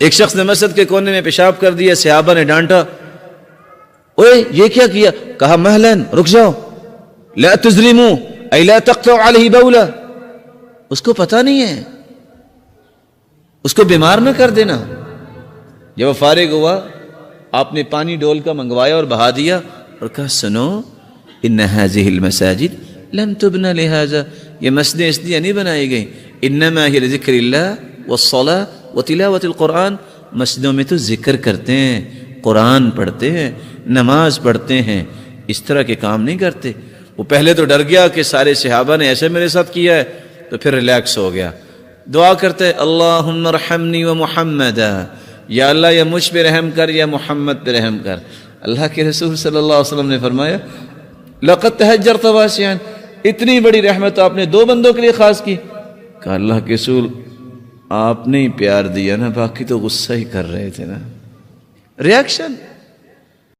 ایک شخص نے مسجد کے کونے میں پیشاب کر دیا، صحابہ نے ڈانٹا، اوے یہ کیا کیا؟ کہا مہلن، رک جاؤ، لا تظلموا ای لا تقطعوا علیہ بولا، اس کو پتہ نہیں ہے، اس کو بیمار نہ کر دینا۔ جب وہ فارغ ہوا، آپ نے پانی ڈول کا منگوایا اور بہا دیا اور کہا سنو، ان هذه المساجد لم تبنى لهذا، یہ مسجدیں اس لیے نہیں بنائی گئیں، انما ہی لذکر اللہ والصلاة وتلاوت القرآن، مسجدوں میں تو ذکر کرتے ہیں، قرآن پڑھتے ہیں، نماز پڑھتے ہیں، اس طرح کے کام نہیں کرتے۔ وہ پہلے تو ڈر گیا کہ سارے صحابہ نے ایسے میرے ساتھ کیا ہے، تو پھر ریلیکس ہو گیا، دعا کرتے اللہم ارحمنی و محمد، یا اللہ یا مجھ پہ رحم کر یا محمد پہ رحم کر۔ اللہ کے رسول صلی اللہ علیہ وسلم نے فرمایا لقد تہجرت واسعا، اتنی بڑی رحمت آپ نے 2 بندوں کے لیے خاص کی۔ کہا اللہ کے رسول آپ نے ہی پیار دیا نا، باقی تو غصہ ہی کر رہے تھے نا۔ ریاکشن